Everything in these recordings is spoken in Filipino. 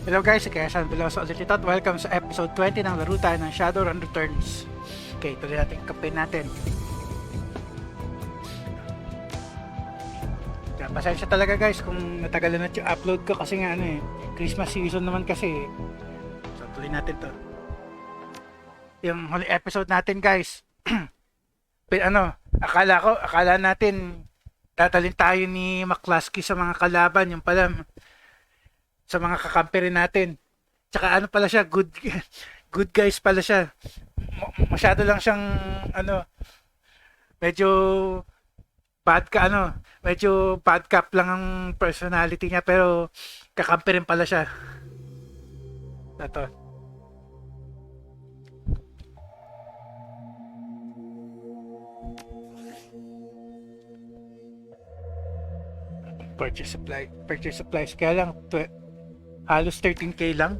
Hello guys, kaya saan Veloso ulit ito at welcome sa episode 20 ng laro tayo ng Shadowrun Returns. Okay, tuloy natin yung campaign natin. Kaya pasensya talaga guys kung natagalan na yung upload ko kasi nga Christmas season naman kasi. So tuloy natin to. Yung huli episode natin guys, akala natin tatalin tayo ni McCluskey sa mga kalaban, yung pala sa mga kakampi rin natin. Tsaka pala siya, good guys pala siya. Masyado lang siyang medyo medyo bad cop lang ang personality niya pero kakampi rin pala siya. Ito. Purchase supplies kaya lang halos 13k lang.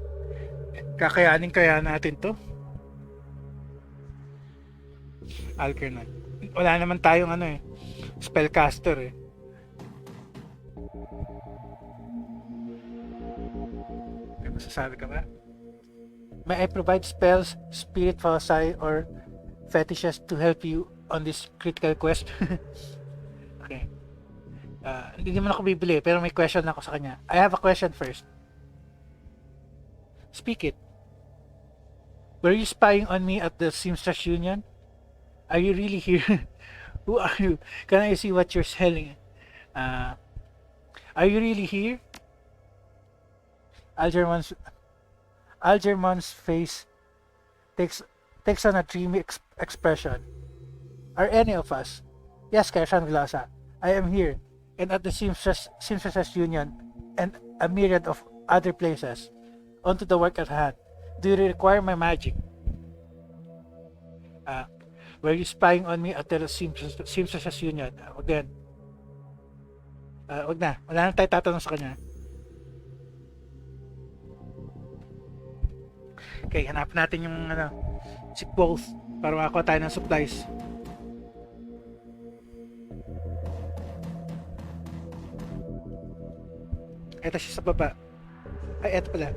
Kaya natin to. Alkernite. Wala naman tayong spellcaster May masasabi ka ba? May I provide spells, spirit falsi, or fetishes to help you on this critical quest? Okay. Hindi naman ako bibili pero may question ako sa kanya. I have a question first. Speak it. Were you spying on me at the Seamstress Union? Are you really here? Who are you? Can I see what you're selling? Are you really here? Algermon's face takes on a dreamy expression. Are any of us? Yes, Kaishan Glasa. I am here, and at the Seamstress Union, and a myriad of other places. Onto the work at hand. Do you require my magic? Were you spying on me at the Seamstress Union? Wag din. Wag na. Wala na tayo tatanong sa kanya. Okay, hanapin natin yung si Quoth para makakuha tayo ng supplies. Ito siya sa baba. Ay, eto pala.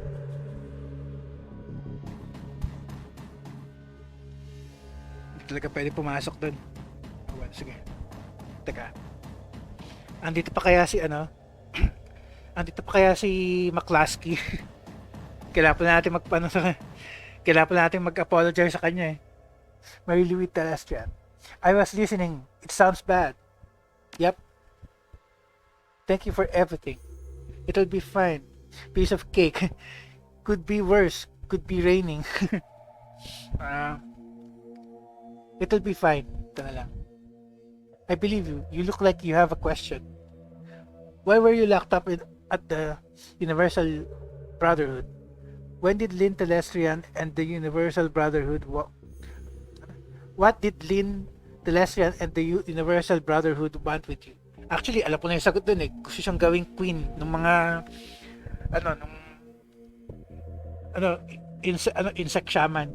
Talaga pwede pumasok doon. Well, sige. Teka. Andito pa kaya si Andito pa kaya si McCluskey. Kailangan natin mag-apologize sa kanya Mary Louise Telestrian. I was listening. It sounds bad. Yep. Thank you for everything. It'll be fine. Piece of cake. Could be worse. Could be raining. It'll be fine. Ito na lang. I believe you. You look like you have a question. Why were you locked up at the Universal Brotherhood? When did Lynn Telestrian and the Universal Brotherhood What did Lynn Telestrian and the Universal Brotherhood want with you? Actually, alam ko na yung sagot dun Gusto siyang gawing queen ng mga insect shaman.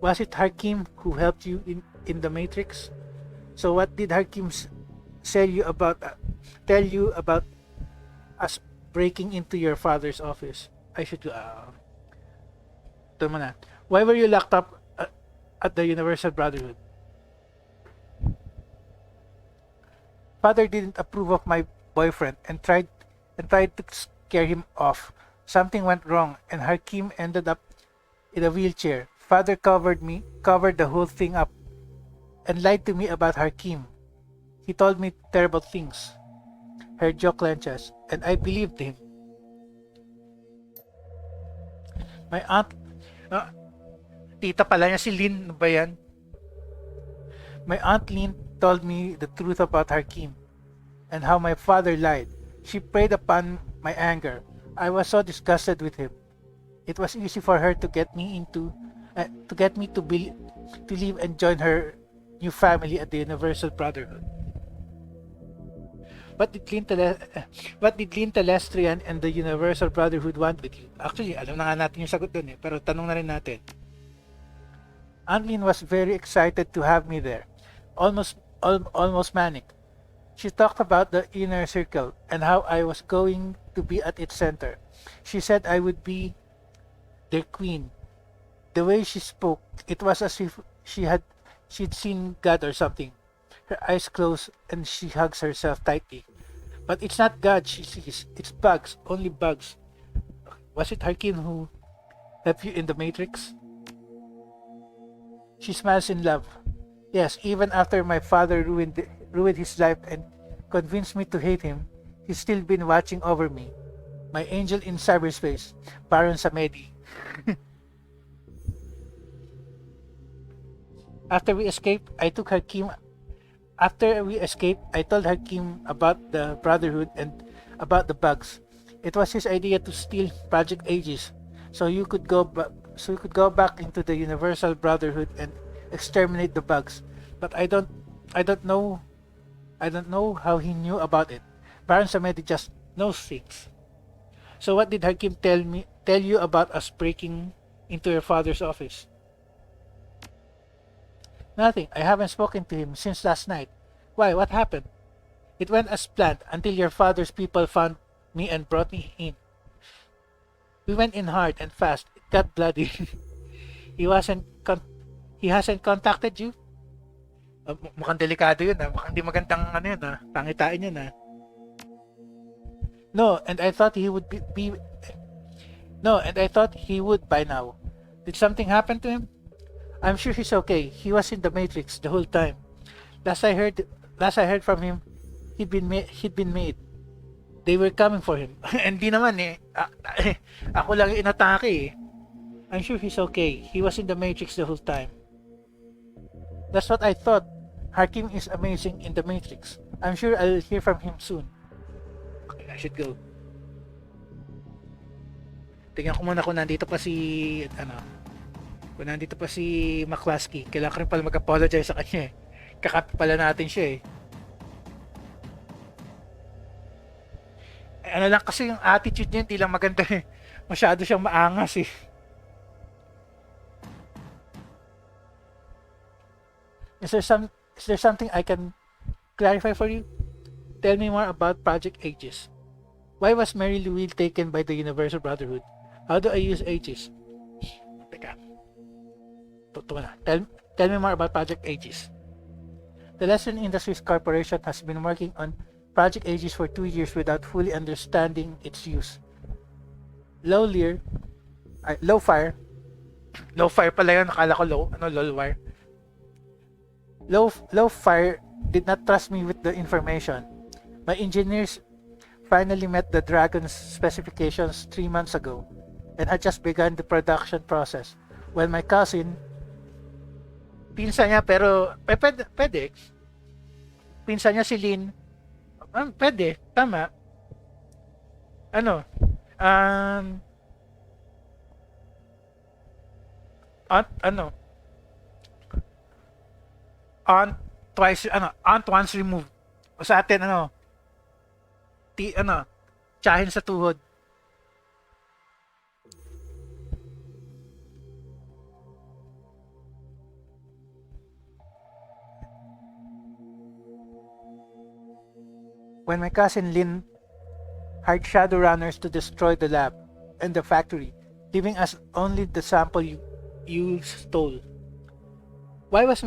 Was it Harkim who helped you in the Matrix? So what did Harkim tell you about us breaking into your father's office? I should ito muna. Why were you locked up at the Universal Brotherhood? Father didn't approve of my boyfriend and tried to scare him off. Something went wrong and Harkim ended up in a wheelchair. Father covered the whole thing up, and lied to me about Harkim. He told me terrible things. Her jaw clenches, and I believed him. My aunt, tita pala niya si Lynn, ano ba yan? My aunt Lynn told me the truth about Harkim, and how my father lied. She preyed upon my anger. I was so disgusted with him. It was easy for her to get me to leave and join her new family at the Universal Brotherhood. What did Lynn Telestrian and the Universal Brotherhood want with you? Actually, alam na nga natin yung sagot dun pero tanong na rin natin. Aunt Lynn was very excited to have me there. Almost manic. She talked about the inner circle and how I was going to be at its center. She said I would be their queen. The way she spoke, it was as if she'd seen God or something. Her eyes closed and she hugs herself tightly. But it's not God she sees, it's bugs, only bugs. Was it Harkin who helped you in the Matrix? She smiles in love. Yes, even after my father ruined his life and convinced me to hate him, he's still been watching over me. My angel in cyberspace, Baron Samedi. After we escaped, I told Hakim about the Brotherhood and about the bugs. It was his idea to steal Project Aegis, so you could go back into the Universal Brotherhood and exterminate the bugs. But I don't know how he knew about it. Baron Samedi just knows things. So what did Hakim tell you about us breaking into your father's office? Nothing. I haven't spoken to him since last night. Why? What happened? It went as planned until your father's people found me and brought me in. We went in hard and fast. It got bloody. he wasn't he hasn't contacted you? Mukhang delikado yun ah. Mukhang di magandang ano yun ah. Pangitain yun ah. No, and I thought he would No, and I thought he would by now. Did something happen to him? I'm sure he's okay. He was in the Matrix the whole time. Last I heard from him, he'd been made. They were coming for him. And di naman eh. Ako lang yung inatake eh. I'm sure he's okay. He was in the Matrix the whole time. That's what I thought. Hakim is amazing in the Matrix. I'm sure I'll hear from him soon. Okay, I should go. Tingnan ko muna kung nandito pa si McCluskey. Kailangan ko rin pala mag-apologize sa kanya eh. Kakapi pala natin siya eh. Ano lang kasi yung attitude niya hindi lang maganda eh. Masyado siyang maangas eh. Is there something I can clarify for you? Tell me more about Project Aegis. Why was Mary Louise taken by the Universal Brotherhood? How do I use Aegis? Teka. Tell me more about Project Aegis. The Lesson Industries Corporation has been working on Project Aegis for 2 years without fully understanding its use. Low fire pala yun, nakala ko lowfire. Low fire did not trust me with the information. My engineers finally met the Dragon's specifications 3 months ago and had just begun the production process. Well, my cousin, pinsan niya pero pwede. Pinsan niya si Lynn. Pwede, tama. Aunt once removed. O sa atin tsahin sa tuhod. When my cousin Lynn hired Shadowrunners to destroy the lab and the factory, leaving us only the sample you stole. Why was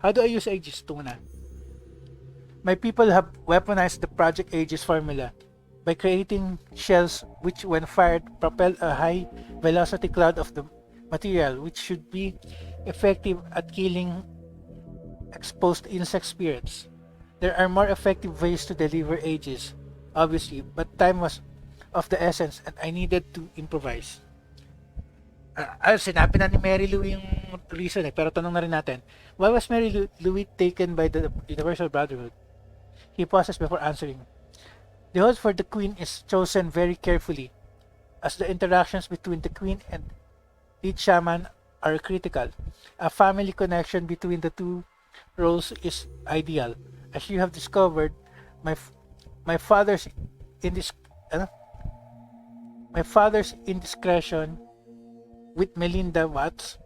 how do I use Aegis? Tuna. My people have weaponized the Project Aegis formula by creating shells which, when fired, propel a high-velocity cloud of the material which should be effective at killing exposed insect spirits. There are more effective ways to deliver Aegis, obviously, but time was of the essence and I needed to improvise. Sinabi na ni Mary Lou yung reason eh, pero tanong na rin natin, why was Mary Lou taken by the Universal Brotherhood? He pauses before answering. The host for the Queen is chosen very carefully, as the interactions between the Queen and lead shaman are critical. A family connection between the two roles is ideal. As you have discovered, my father's indiscretion with Melinda Watts.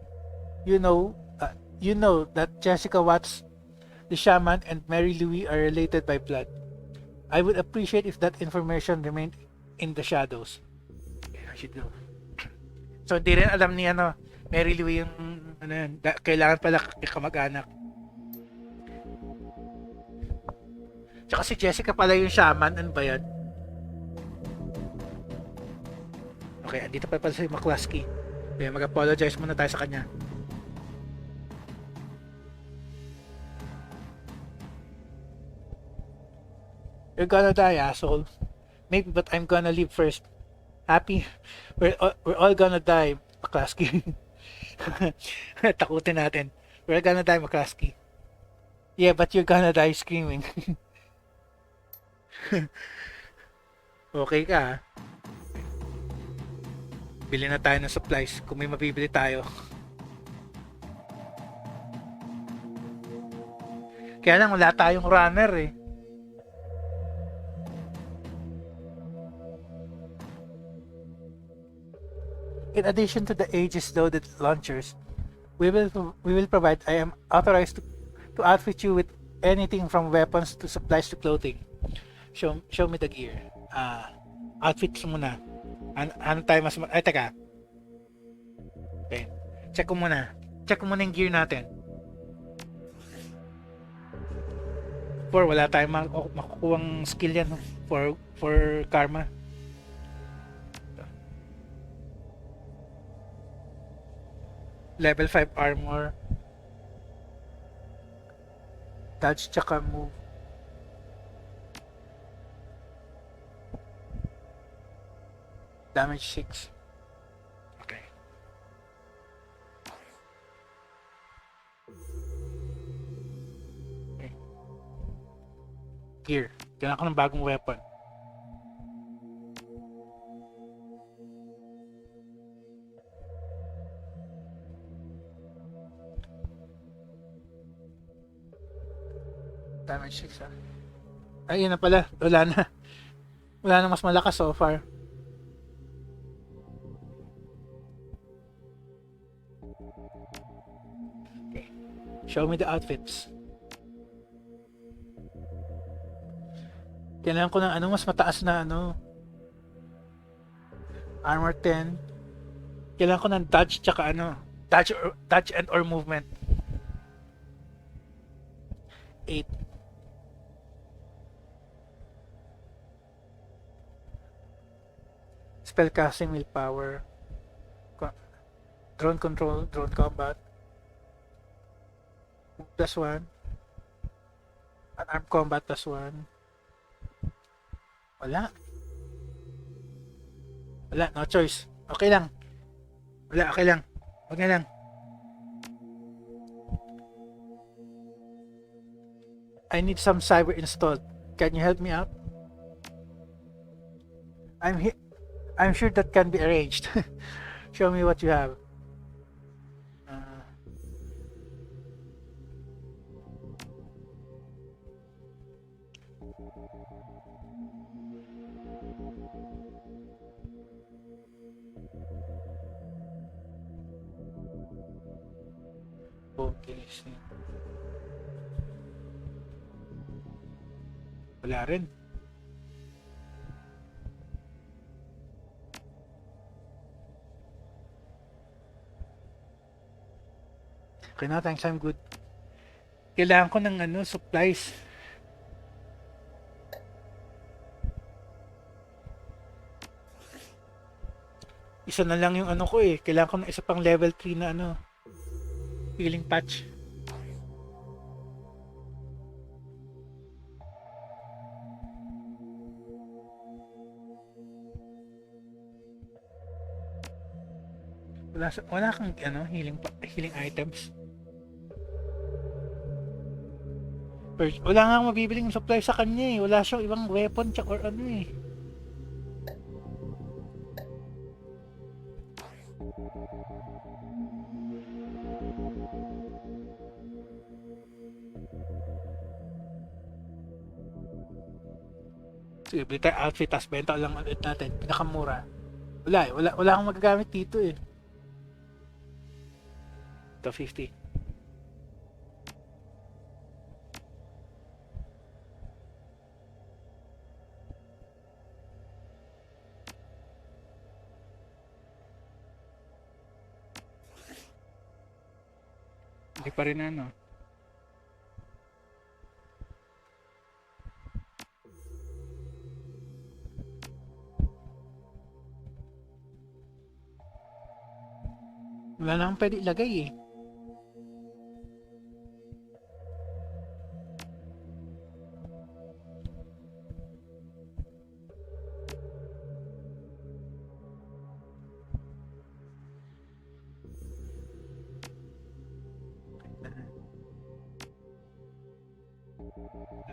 You know that Jessica Watts the shaman and Mary Louie are related by blood. I would appreciate if that information remained in the shadows. Okay, I should do. So, hindi rin alam ni Mary Louie yung kailangan pala kamag-anak. Tsaka si Jessica pala yung shaman. Ano ba yan? Okay, dito pa pala si McCluskey. Kaya mag-apologize muna tayo sa kanya. You're gonna die, asshole. Maybe, but I'm gonna live first. Happy? We're all gonna die, McCluskey. Takutin natin. We're gonna die, McCluskey. Yeah, but you're gonna die screaming. Okay ka, ha? Bili na tayo ng supplies kung may mabibili tayo. Kaya lang wala tayong runner eh. In addition to the Aegis loaded launchers, we will provide. I am authorized to outfit you with anything from weapons to supplies to clothing. Show me the gear. Outfits muna. Ano tayo mas... Ay, teka. Okay. Check ko muna yung gear natin. Wala tayong makukuhang skill yan for karma. Level 5 armor. Dodge tsaka move. Damage 6. Okay. Gear. Kailangan ko ng bagong weapon. Damage 6 Ay, yun na pala. Wala na mas malakas so far. Okay. Show me the outfits. Kailangan ko ng mas mataas na armor 10. Kailangan ko ng dodge tsaka dodge and or movement. 8. Spellcasting willpower. Drone control, drone combat. +1. Unarmed combat +1. Wala, no choice. Okay lang. Okay lang. Wag na lang. I need some cyber installed. Can you help me out? I'm sure that can be arranged. Show me what you have. Wala rin. Okay na, thanks, I'm good. Kailangan ko ng supplies. Isa na lang yung ko eh. Kailangan ko ng isa pang level 3 na healing patch. Wala kang healing items. Wala nga akong mabibiling supply sa kanya eh. Wala siyang ibang weapon or eh. Sige, bili tayo outfit, tas benta lang ulit natin. Pinakamura. Wala akong magagamit dito eh. Ito, 50. Hindi pa rin ano. Wala na akong pwede ilagay eh.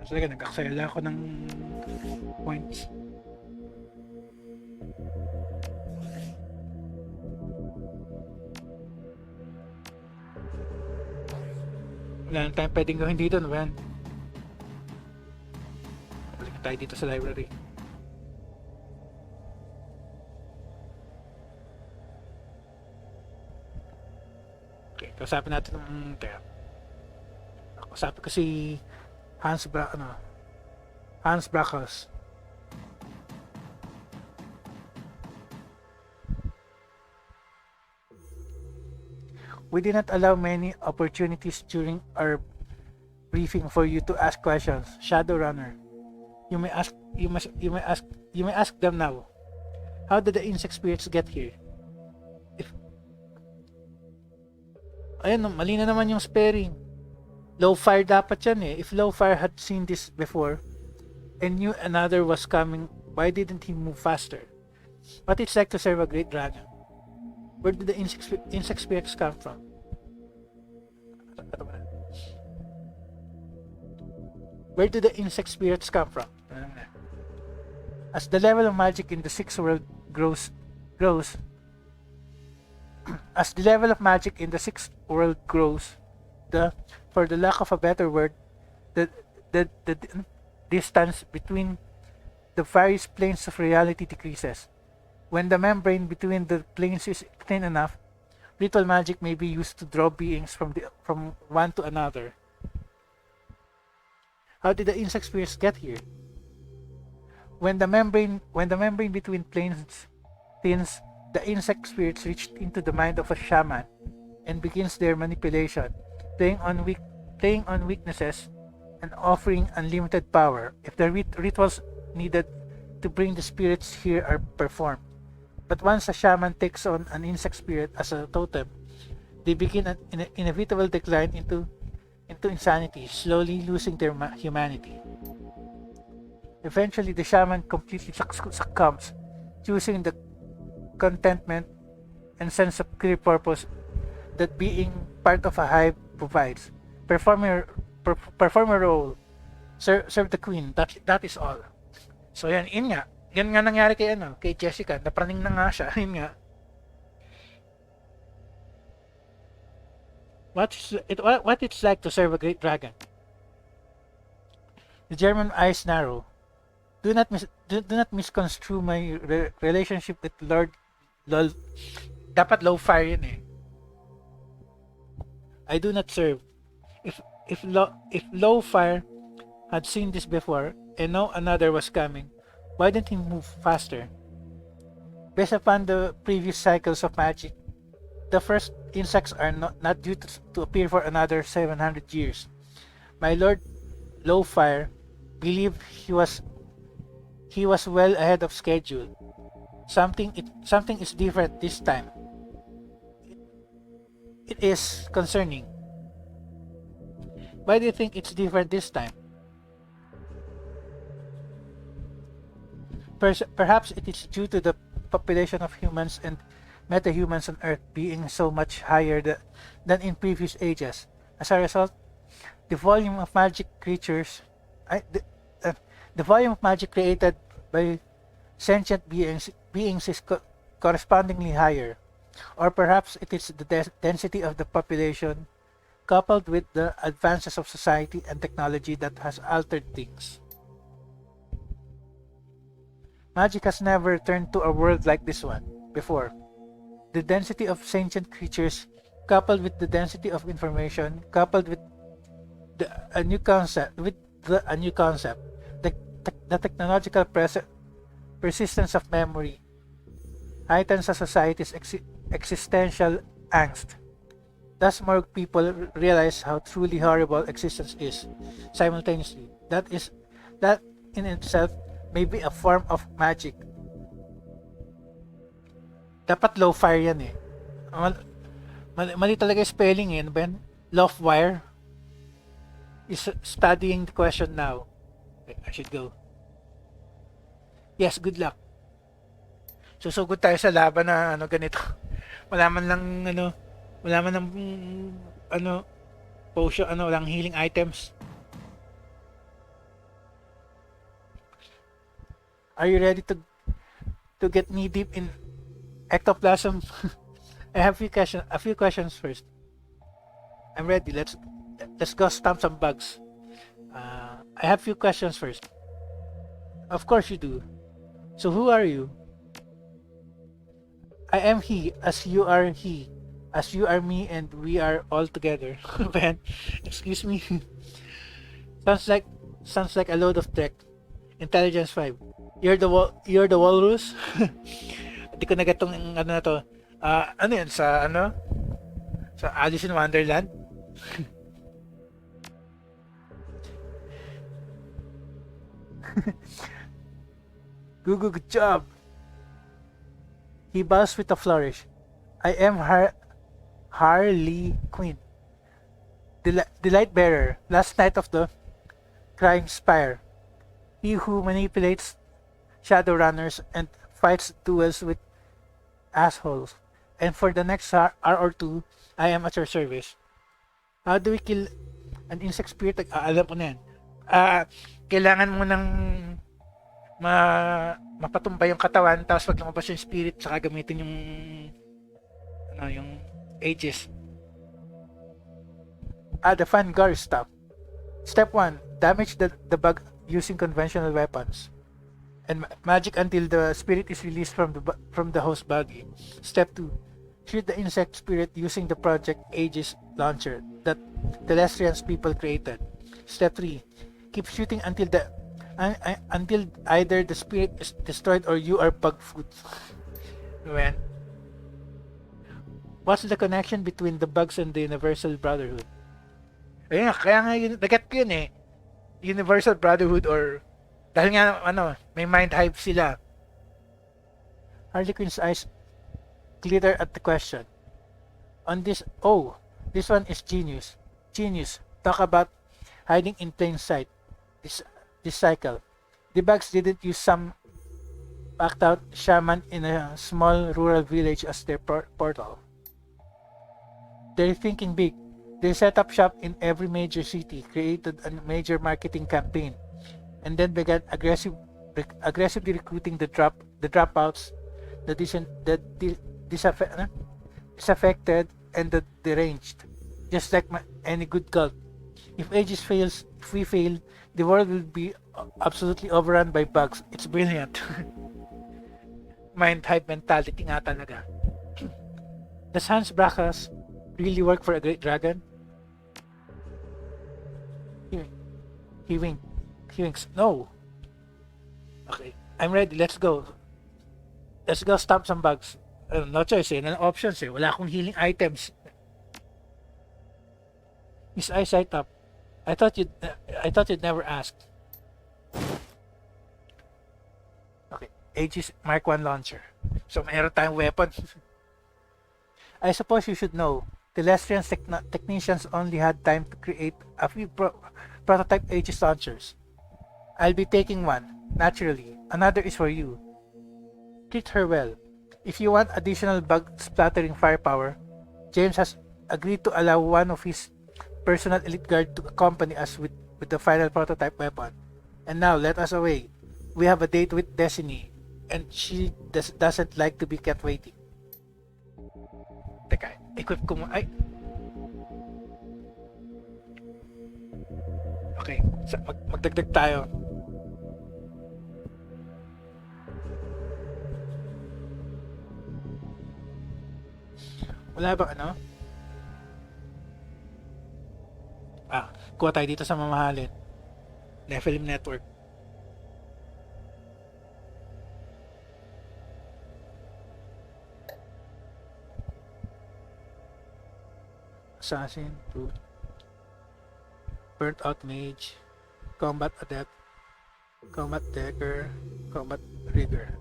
Talaga, nag-aksaya ako ng points. Wala na tayong pwedeng gawin dito, no ba yan? Balik tayo dito sa library. Okay, kausapin natin ng teka. Kausapin ko si Hans Brackhaus. We did not allow many opportunities during our briefing for you to ask questions, Shadowrunner. You may ask them now. How did the insect spirits get here? Ayun, mali na naman yung sparing. Low fire dapat yan eh. If low fire had seen this before and knew another was coming, why didn't he move faster? What it's like to serve a great dragon. Where did the insect spirits come from? Where did the insect spirits come from? As the level of magic in the sixth world grows, as the level of magic in the sixth world grows, for the lack of a better word, the distance between the various planes of reality decreases. When the membrane between the planes is thin enough, ritual magic may be used to draw beings from one to another. How did the insect spirits get here? When the membrane between planes thins, the insect spirits reach into the mind of a shaman and begins their manipulation, playing on weaknesses and offering unlimited power. If the rituals needed to bring the spirits here are performed. But once a shaman takes on an insect spirit as a totem, they begin an inevitable decline into insanity, slowly losing their humanity. Eventually, the shaman completely succumbs, choosing the contentment and sense of clear purpose that being part of a hive provides. Perform a role, serve the queen. That is all. So yan nga. Yan nga nangyari kay Jessica. Napraning na nga siya. Yun nga. What it's like to serve a great dragon. The German eyes narrow. Do not misconstrue my relationship with Lord Lol. Dapat low fire yun eh. I do not serve. If low fire had seen this before and know another was coming, why didn't he move faster? Based upon the previous cycles of magic, the first insects are not due to appear for another 700 years. My Lord Lowfire believed he was well ahead of schedule. Something is different this time. It is concerning. Why do you think it's different this time? Perhaps it is due to the population of humans and metahumans on Earth being so much higher than in previous ages. As a result, the volume of magic creatures, the volume of magic created by sentient beings is correspondingly higher. Or perhaps it is the density of the population coupled with the advances of society and technology that has altered things. Magic has never returned to a world like this one before. The density of sentient creatures, coupled with the density of information, coupled with a new concept, the technological persistence of memory, heightens a society's existential angst. Thus more people realize how truly horrible existence is simultaneously. That in itself may be a form of magic. Dapat low fire yan eh. Mali talaga yung spelling eh. Ano ba yan? Loft wire is studying the question now. Okay, I should go. Yes, good luck. Susugod tayo sa laban na ano ganito. Wala man lang ano, wala man lang ano potion, ano lang healing items. Are you ready to get knee deep in ectoplasm? I have a few questions first. I'm ready. Let's go stomp some bugs. I have few questions first. Of course you do. So who are you? I am he, as you are he, as you are me, and we are all together. Man, excuse me. Sounds like a load of tech. Intelligence 5. You're the walrus? Hindi ko na gatong ano na to. Ano yan sa ano? Sa Alice in Wonderland? Good job. He bows with a flourish. I am Harley Quinn, the light bearer, last night of the crying spire. He who manipulates Shadowrunners and fights duels with assholes. And for the next hour or two, I am at your service. How do we kill an insect spirit? Alam ko na yan. Kailangan mo ng mapatumba yung katawan, tapos pag lumabas yung spirit, saka gamitin yung ano, yung aegis. The Vanguard stuff. Step 1, damage the bug using conventional weapons. And magic until the spirit is released from the host buggy. Step 2, shoot the insect spirit using the Project Aegis launcher that the Lestrians people created. Step 3, keep shooting until either the spirit is destroyed or you are bug food. Man. What's the connection between the bugs and the Universal Brotherhood? Ayun, kaya nga yun, nagat ko yun eh. Universal Brotherhood or dahil nga ano, may mind hive sila. Harley Quinn's eyes glitter at the question. This one is genius. Genius. Talk about hiding in plain sight. This cycle. The bugs didn't use some packed out shaman in a small rural village as their portal. They're thinking big. They set up shop in every major city, created a major marketing campaign, and then began aggressively recruiting the dropouts, the disaffected, and the deranged. Just like any good cult. If we fail, the world will be absolutely overrun by bugs. It's brilliant. Mind hype mentality nga talaga. Does Hans Brachas really work for a great dragon? He winks. No. Okay, I'm ready. Let's go. Let's go stomp some bugs. No choice eh. No options eh. Wala akong healing items. His eyesight up. I thought you'd never ask. Okay, Aegis Mark 1 launcher. So mayroon tayong weapon. I suppose you should know. The Lestrian technicians only had time to create a few prototype Aegis launchers. I'll be taking one, naturally. Another is for you. Treat her well. If you want additional bug splattering firepower, James has agreed to allow one of his personal elite guard to accompany us with the final prototype weapon. And now, let us away. We have a date with Destiny, and she doesn't like to be kept waiting. Teka, equip ko mo. Ay! Okay, magdagdag tayo. Wala bang ano? Kuha tayo dito sa mamahalin. Nephilim Network. assassin, 2. Burnt out mage, combat adept, combat decker, combat rigger,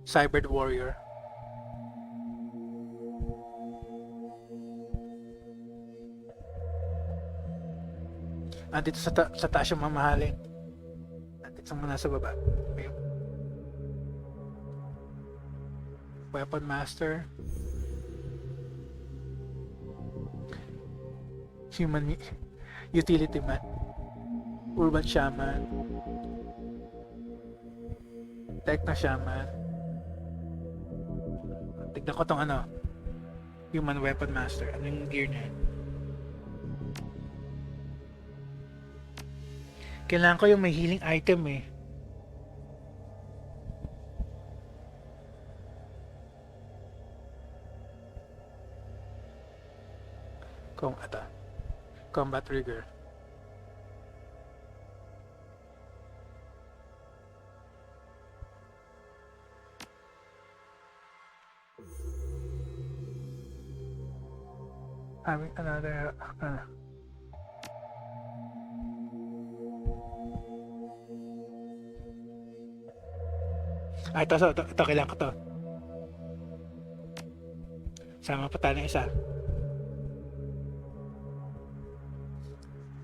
cybered warrior. Andito sa taas yung mamahalin. Andito muna sa baba. Okay. Weapon master, human utility man, urban shaman, techno shaman. Tignan ko tong ano, human weapon master. Ano yung gear niya? Kailangan ko yung may healing item eh. Combat rigger. Having another ito kailangan ko to. Sama pa tayo ng isa.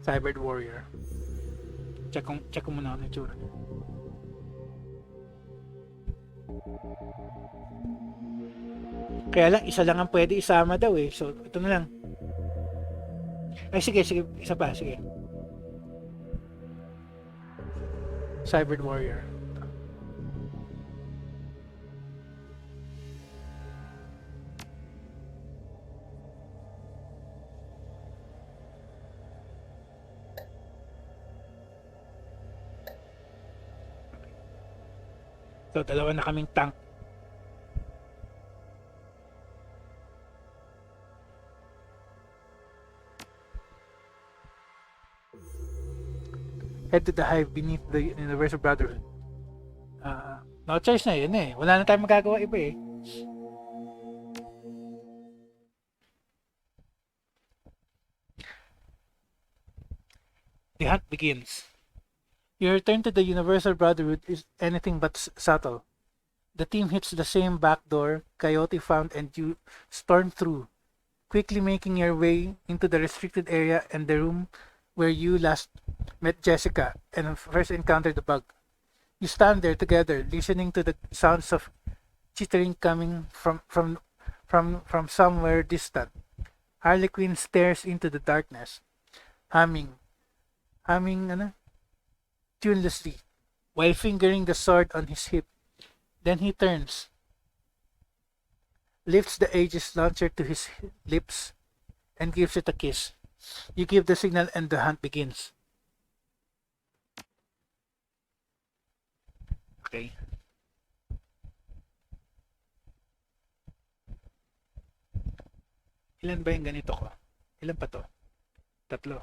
Cybered warrior. Check ko muna ako ng tsura. Kaya lang, isa lang ang pwede isama daw eh. So, ito na lang. Ay, sige. Isa pa, sige. Cybered warrior. So, dalawa na kaming tank. Head to the hive beneath the Universal Brotherhood. No choice na yun eh. Wala na tayong magagawa iba eh. The hunt begins. Your return to the Universal Brotherhood is anything but subtle. The team hits the same back door Coyote found and you storm through, quickly making your way into the restricted area and the room where you last met Jessica and first encountered the bug. You stand there together, listening to the sounds of chittering coming from somewhere distant. Harley Quinn stares into the darkness, humming tunelessly, while fingering the sword on his hip. Then he turns, lifts the Aegis launcher to his lips, and gives it a kiss. You give the signal and the hunt begins. Okay. Ilan ba yung ganito ko? Ilan pa to? 3.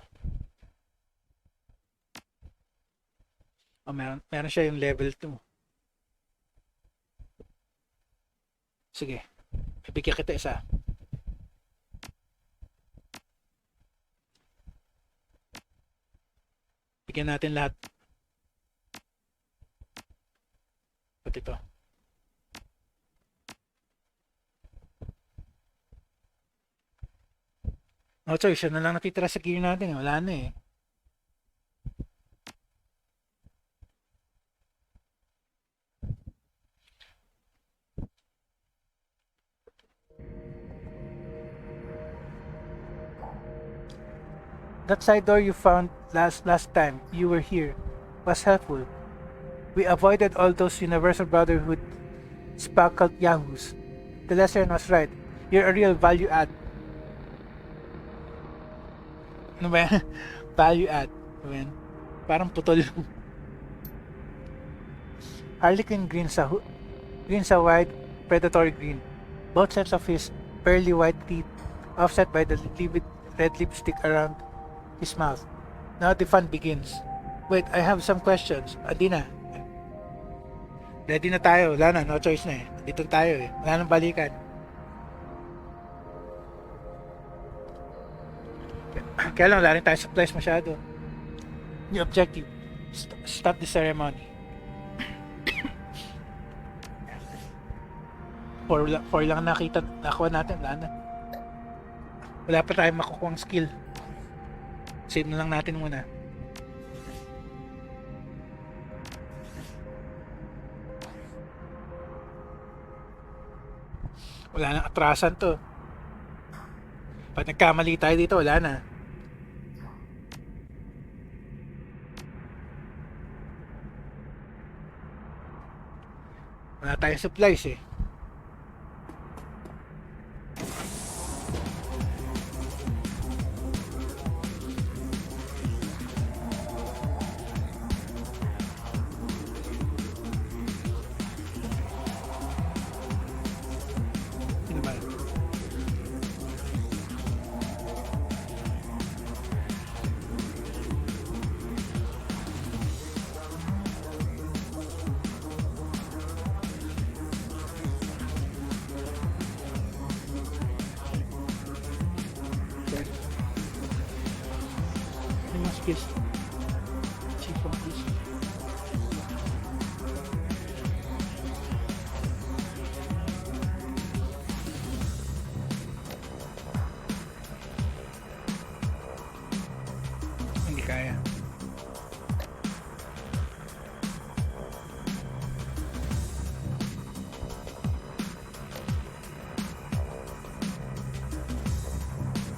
Oh, meron siya yung level 2. Sige. Ibigyan kita isa. Bigyan natin lahat. Pati ito. No choice, yun na lang natitira sa gear natin. Wala na eh. That side door you found last time you were here was helpful. We avoided all those Universal Brotherhood spackled yahoos. The lesson was right. You're a real value add. Ano ba yan? Value add. Parang putol. Harlequin grins a wide, predatory grin. Both sets of his pearly white teeth offset by the livid red lipstick around his mouth. Now the fun begins. Wait, I have some questions. Adi na. Ready na tayo. Wala na, no choice na eh. Dito tayo eh. Wala nang balikan. Kaya lang, wala rin tayo supplies masyado. New objective. Stop the ceremony. 4 lang nakuha natin. Wala na. Wala pa tayong makukuha ang skill. Save na lang natin muna. Wala nang atrasan to. Pag nagkamali tayo dito, wala na. Wala tayong supplies eh. Sino ba? Ano yung skills? Chief of this. Hindi kaya.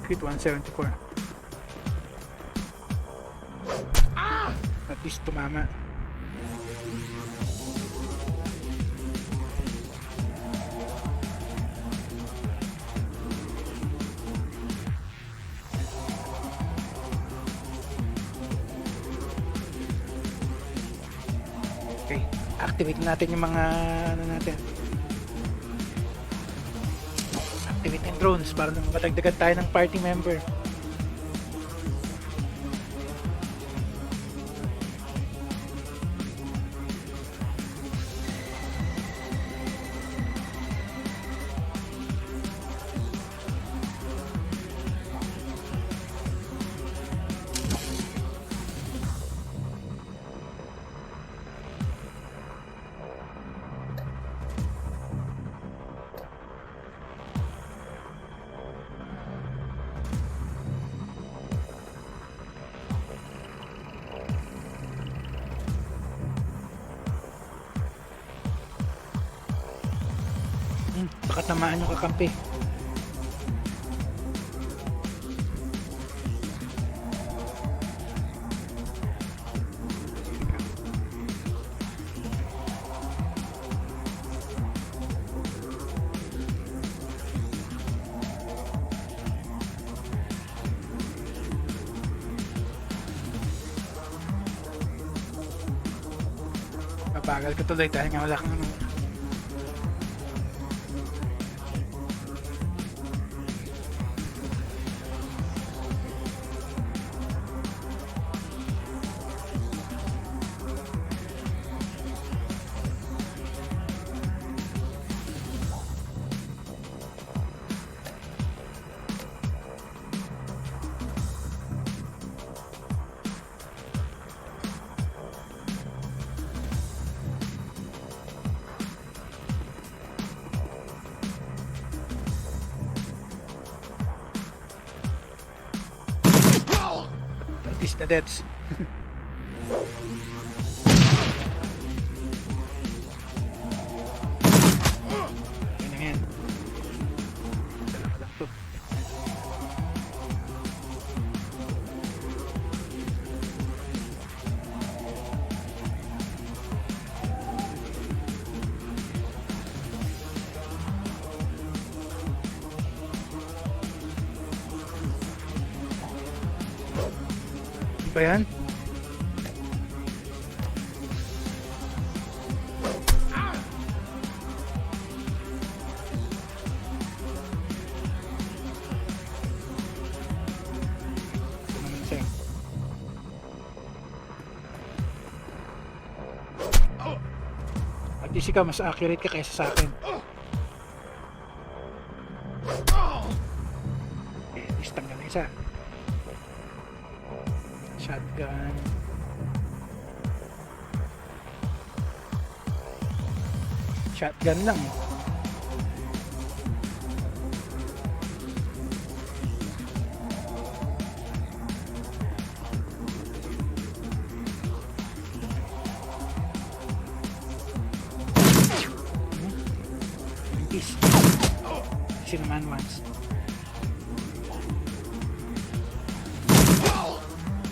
Crit 174. At least tumama. Okay, activate natin yung mga ano natin. Activate yung drones para naman matagdagan tayo ng party member. Baka tamaan yung kakampi. Mabagal ka tuloy dahil nga wala kang ano. Is the deaths. Yan yan. Dalawa lang to. Ba yan? At least ikaw mas accurate ka kaysa sa akin. At least tanggal na isa. Shotgun. Shotgun lang eh. Peace. Cinnamon ones.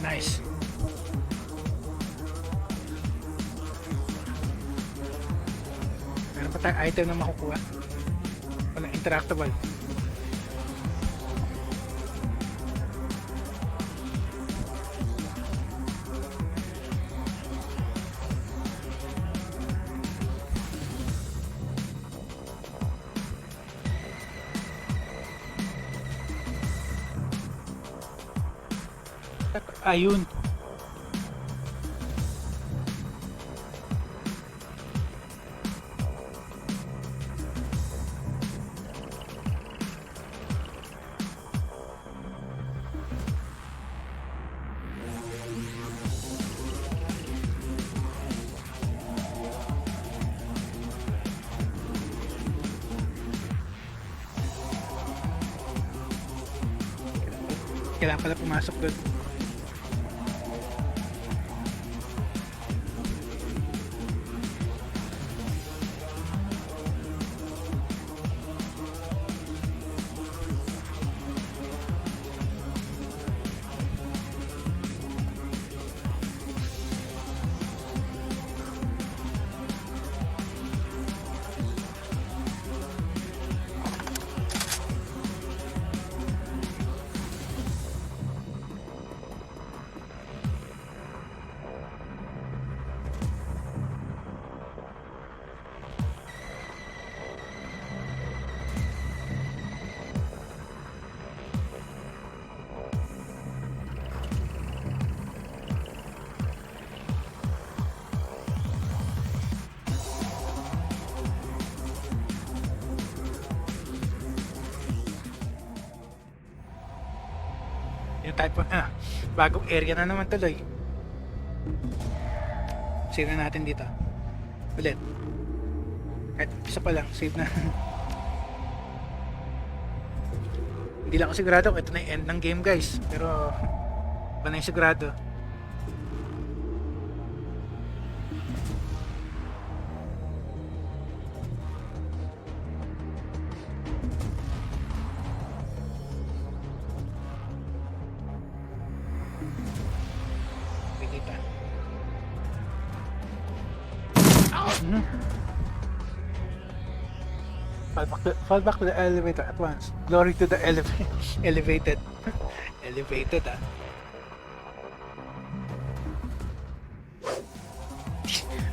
Nice. Meron pa tayong item na makukuha. Walang interactable. Ayun. Kailangan pala pumasok doon. Yung type of, bagong area na naman tuloy. Save na natin dito. Ulit. Kahit isa pa lang, save na. Hindi lang ako sigurado kung ito na yung end ng game guys. Pero, pa na yung sigurado. Fall back to the elevator at once. Glory to the elevated. Elevated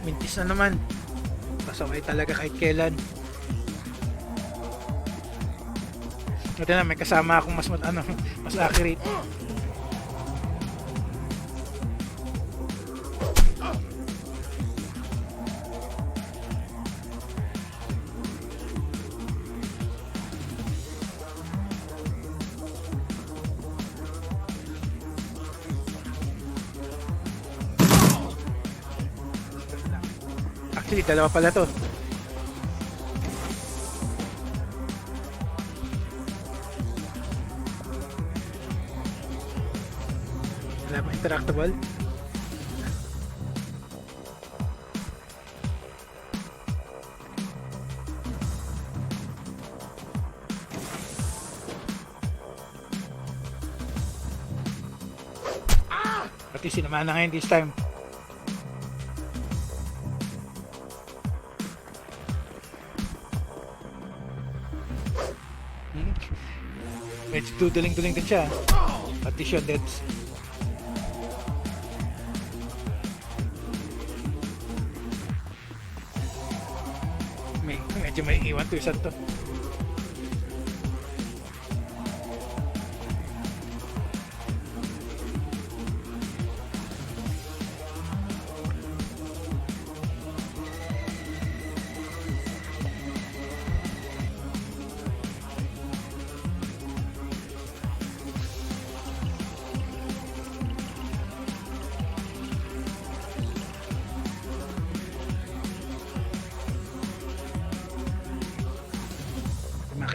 Mintis na naman. Pasaway talaga kahit kailan. Ito na, may kasama akong mas accurate. Actually, dalawa pala to. Wala ba interactable? Pati sinamahan na ngayon this time. Medyo duduling-duling din siya. Pati siya deads. Medyo may iwan to isa to.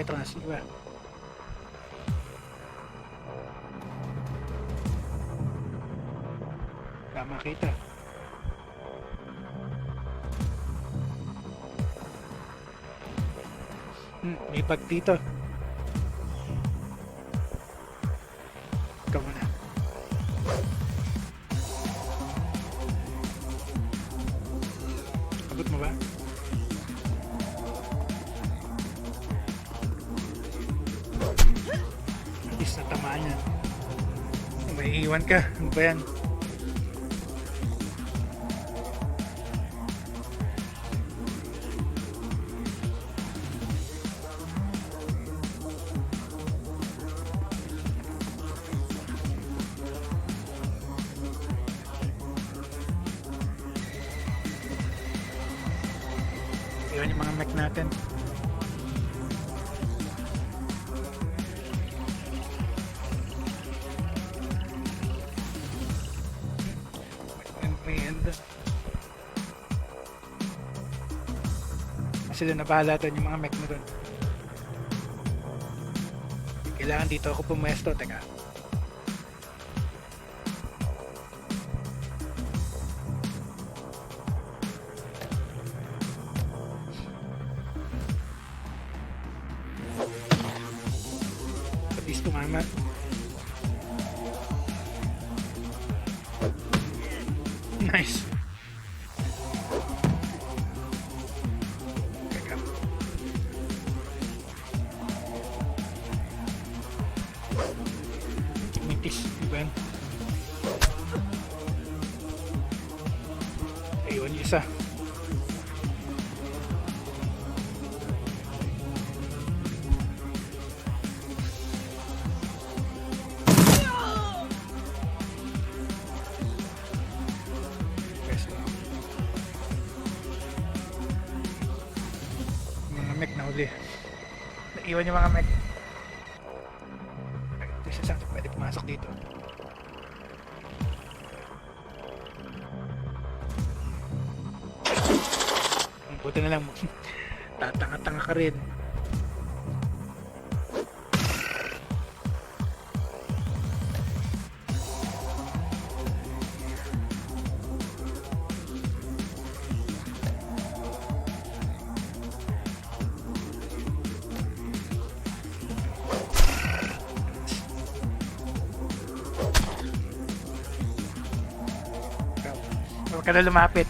makita ko na iba. Makita. May bag dito. Ikaw muna. Abot mo ba? At least natamaan yan. May iwan ka. Ano ba yan? Yun yung mga mech natin. Sila na bahala doon yung mga mech na doon. Kailangan dito ako pumuesto. Teka. Patis tumama. Nice. Ayun yung isa. Mga mech na huli. Naiwan yung mga mech. Ito isa sa pwede pumasok dito. Buti na lang tatanga-tanga ka rin. Huwag ka na lumapit.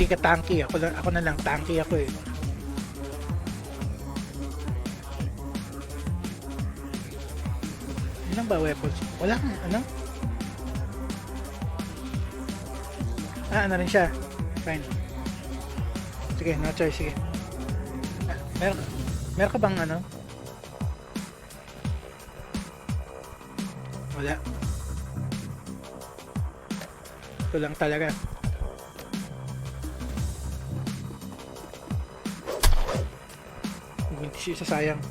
Hindi ka tanky, ako na lang tanky ako eh. Ilan ba weapons? Wala kang ano? Ano rin siya. Fine. Sige, no choice, sige. Meron ka bang ano? Wala. Ito lang talaga. Hindi siya sayang.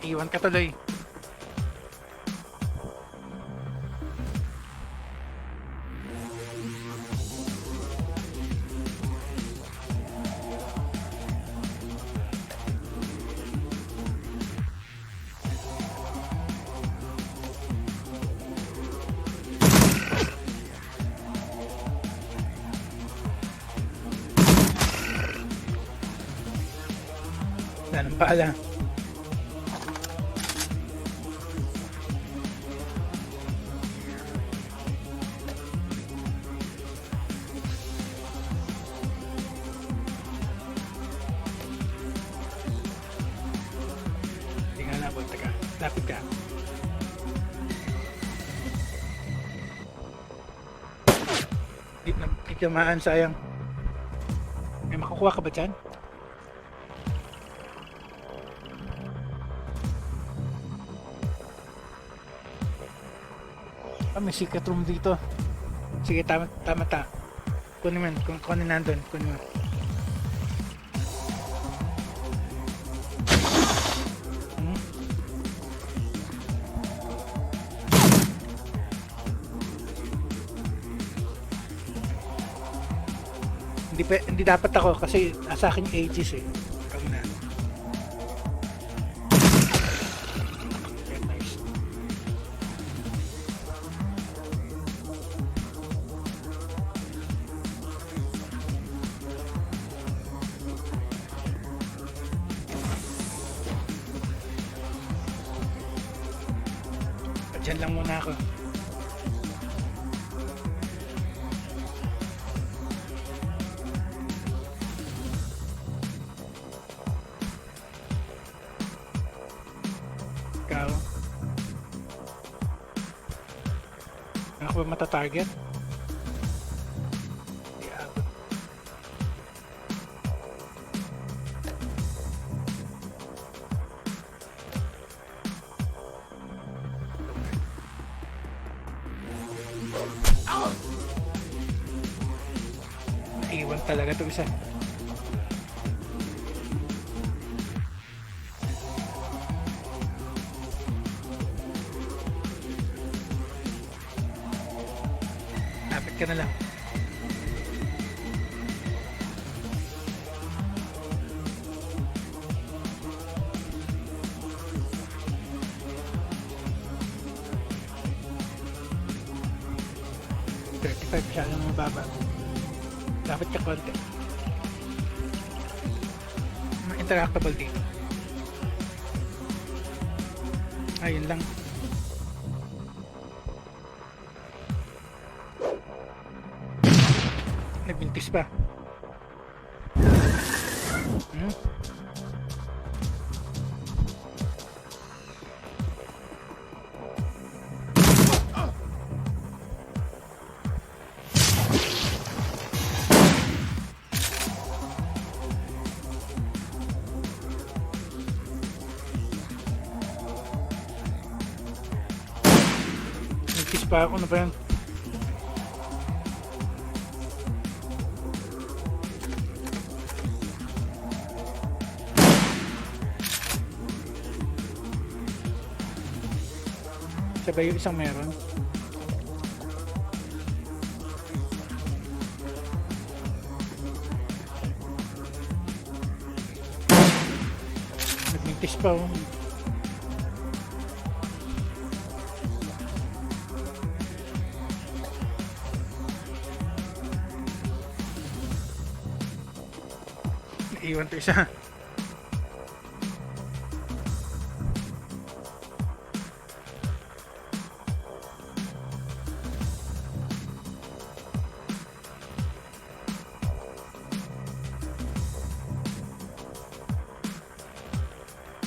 Iwan ka tuloy. Anong pala? Hindi nga labot, teka. Lapit ka. Hindi tamaan, sayang. May makukuha ka ba dyan? May secret room dito. Sige, tama. Kunin mo, kunin nandun. Kunin mo. Hindi dapat ako kasi nasa akin yung ages eh. Ikaw na. Okay, nice. Diyan lang muna ako. Ikaw. Ako ba matatarget? Yeah. Naiwan talaga ito isa. Lapit ka na lang. Masyadong mababa. Dapat ka konti. Ma-interactable dito. Ayun lang. Nagbintis pa. Nagkis pa ako. Ano ba yan? Sabay yung isang meron. Nagmintis pa oh. Naiwan to isa.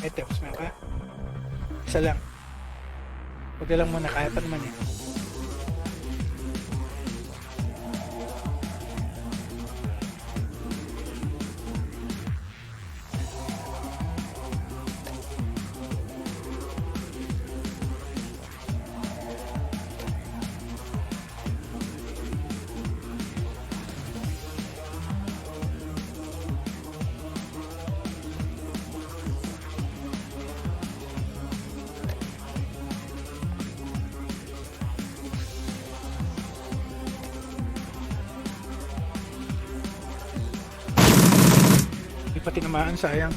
Ito, mas meron ka. Isa lang. Huwag lang muna, kaya pa naman yan. Pati namaan, sayang.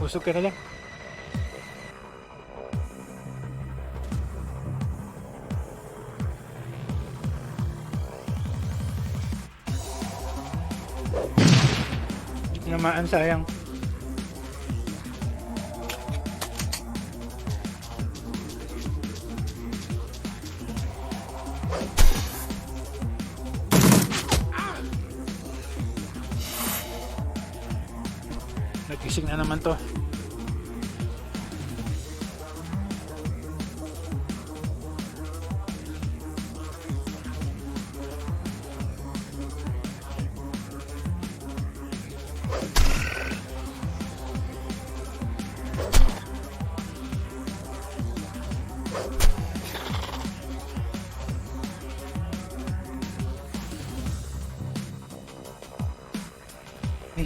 Usog ka na lang. Namaan, sayang. Nagising na naman to.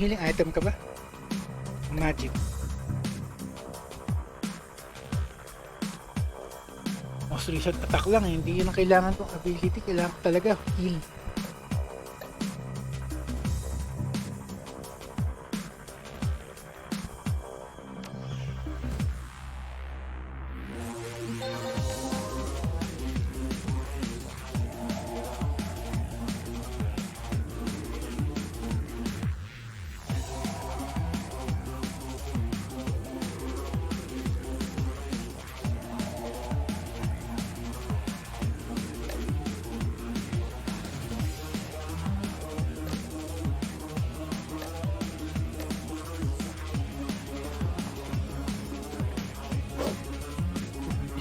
healing item ka ba? Magic. Most recent attack lang eh. Hindi yun ang kailangan kong ability. Kailangan ko talaga heal.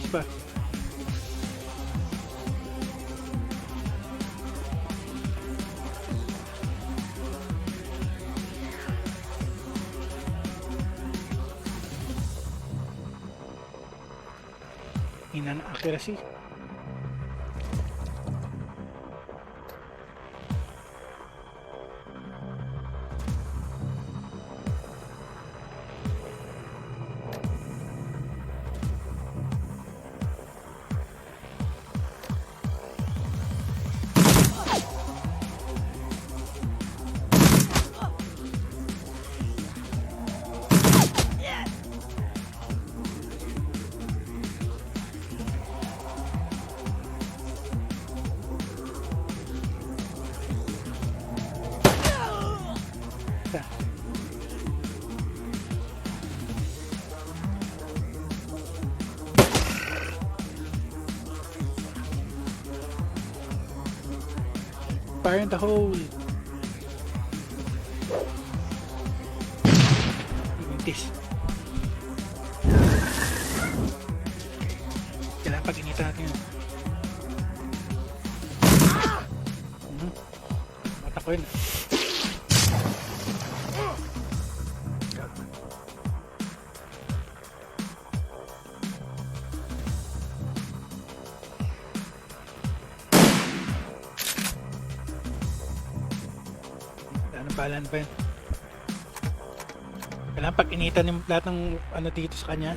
Pa. Hina ng accuracy. Fire in the hole. Mintis. Kailangan pag-initan natin yun. Mata ko yun. Balan pa yun. Kailangan pag-initan yung lahat ng ano dito sa kanya.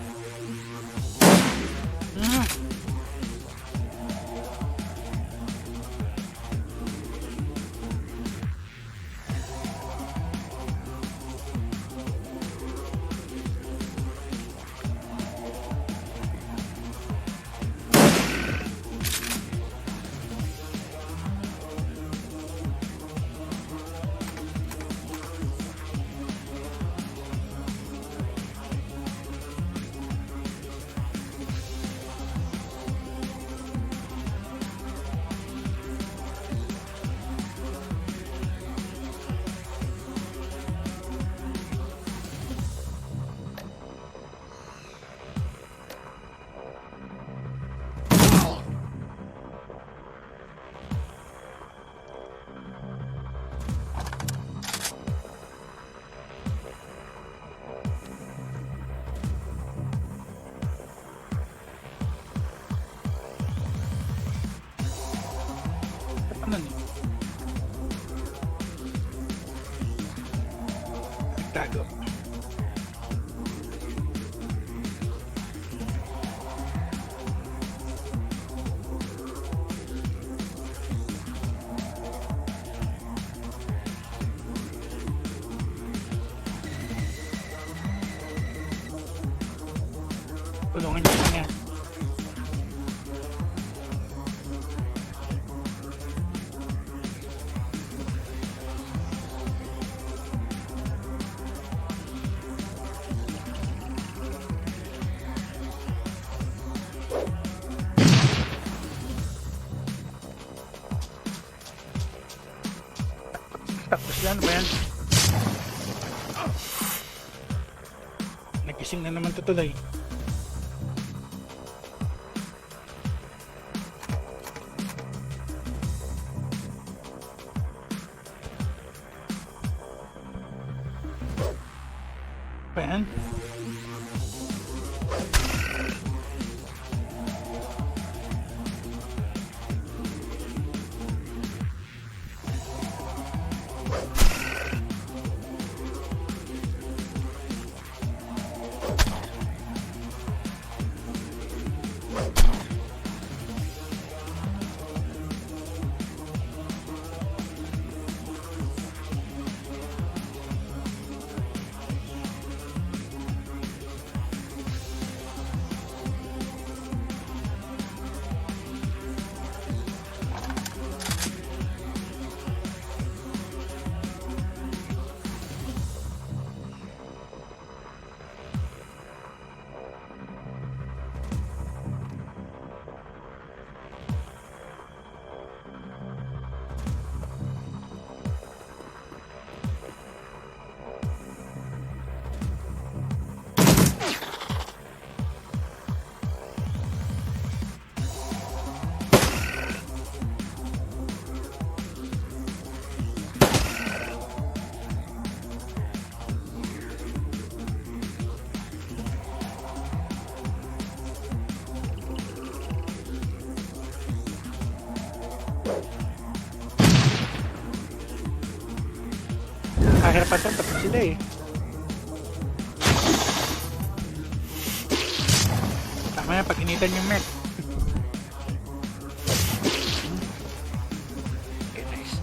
Tago. Tulungan niyo lang yan. Tapos yan ba yan? Nagising na naman tutuloy. Ba yan? Pahirapan to, tapos sila eh. Tama yan, pag initan yung mech. Okay, nice.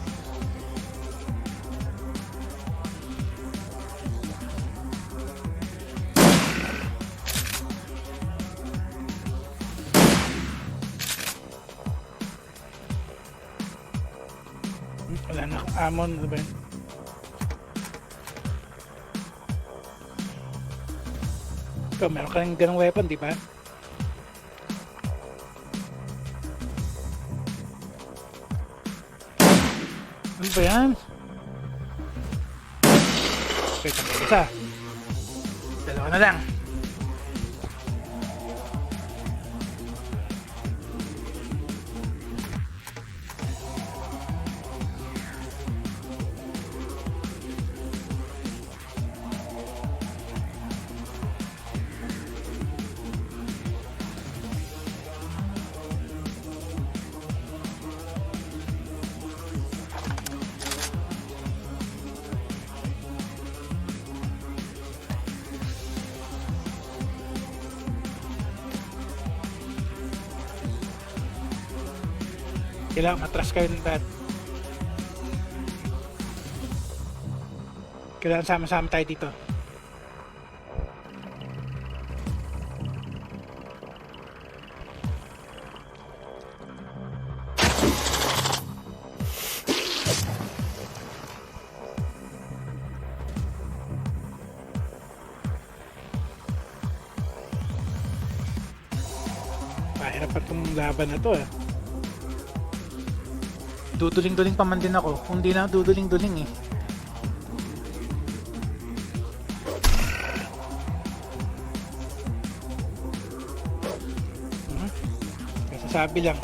Wala na akong amon, ano ba yun? Ikaw, meron ka ng ganong weapon, di ba? Ano ba yan? Okay, tamay isa. Dalawa na lang. Kailangan matras kayo ng dad. Kailangan sama-sama tayo dito. Mahirap pa itong laban na to eh. Duduling-duling pa man din ako. Kung di na duduling-duling eh. Kasasabi lang.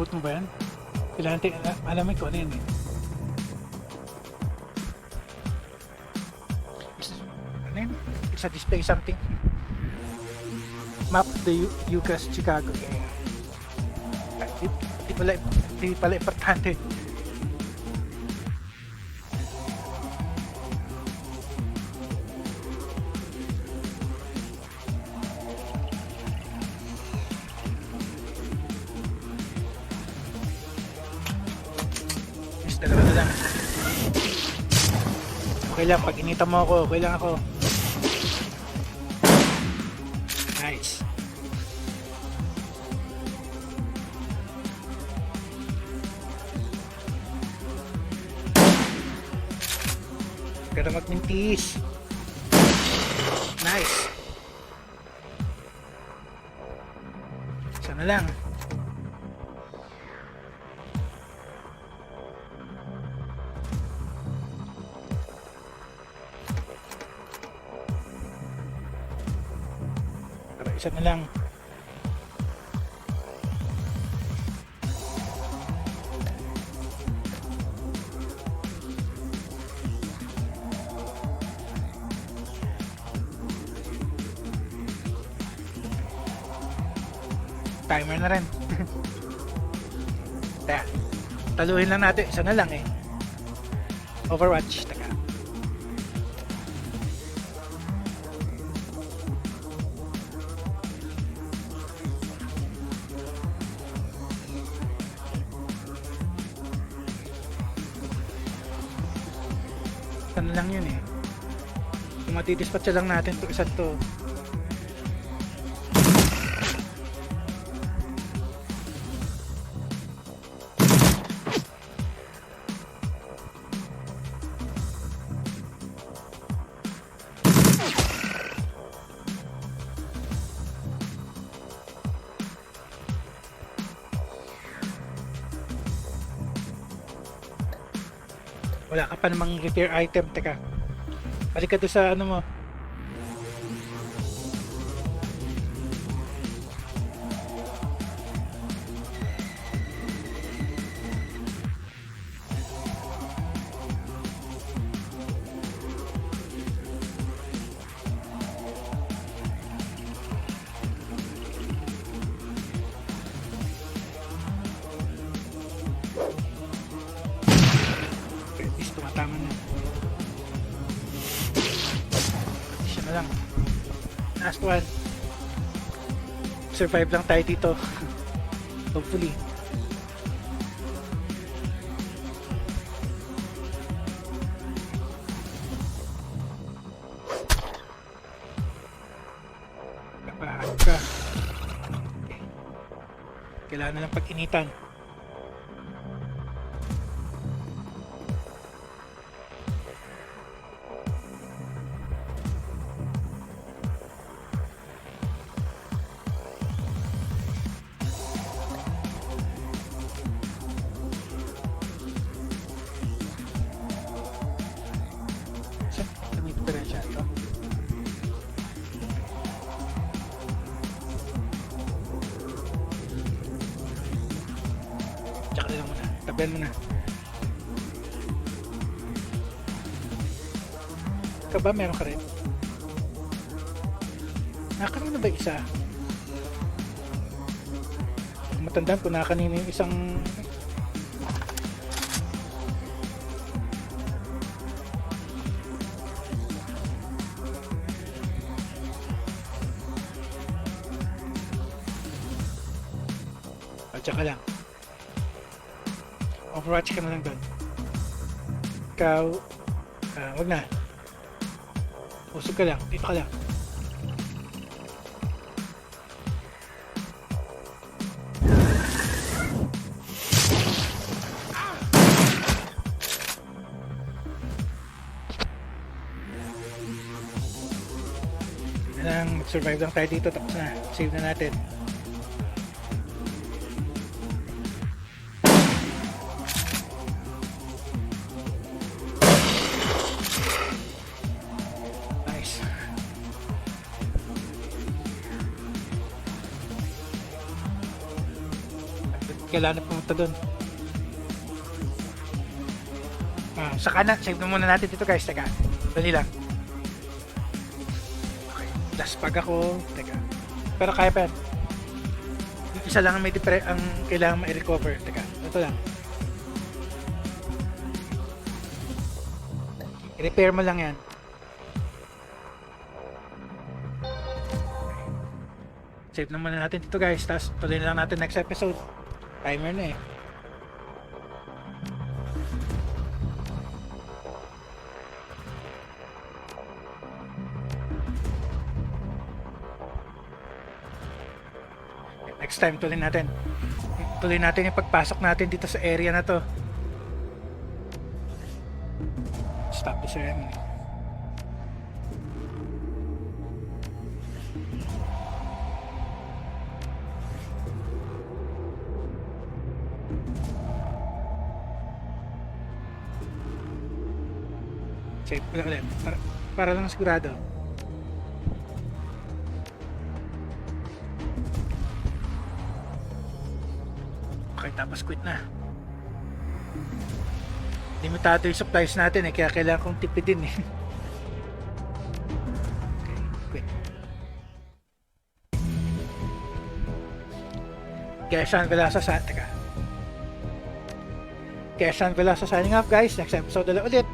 Abot mo ba yan? Kailangan natin alamin ko ano yan eh. Ano yun? It's a display something. Map the UCAS Chicago. Di pala importante. Dalawa na lang. Okay lang, pag inita mo ako, okay lang ako. Nice. Ganda magmintis. Nice. Isa na lang. Isa na lang. Timer na rin. Teka, taluhin lang natin. Isa na lang eh. Overwatch. Teka. Ano lang yun eh. Kung matidispatch lang natin to isa to. Wala ka pa namang repair item. Teka. Balik ka doon sa ano mo. Tumatama na. Siya na lang. Last one. Survive lang tayo dito. Hopefully. Kapahan ka. Okay. Kailangan na lang pag-initan. Tabihan mo na. Ikaw ba? Meron ka rin? Nakaroon na ba isa? Matandaan ko na kanina yung isang... Tsaka lang. Overwatch ka na lang doon. Ikaw, wag na. Usog ka lang. Dito ka lang. Yan lang, mag-survive lang tayo dito. Tapos na. Save na natin. Kailangan na pumunta doon. Sa kanan, save na muna natin dito guys. Teka, dali lang. Okay, last pag ako. Teka, pero kaya pa yan. Isa lang ang ang kailangan ma-recover. Teka, ito lang. I-repair mo lang yan. Save na muna natin dito guys. Tapos tuloy na lang natin next episode. Timer na eh. Next time tuloy natin. Tuloy natin yung pagpasok natin dito sa area na to. Stop the ceremony. Save ko lang ulit. Para lang sigurado. Okay, tapos quit na. Limitado yung supplies natin eh, kaya kailangan kong tipidin eh. Okay, quit. Quezon Velasco sa... Teka. Quezon Velasco signing off guys. Next episode ulit.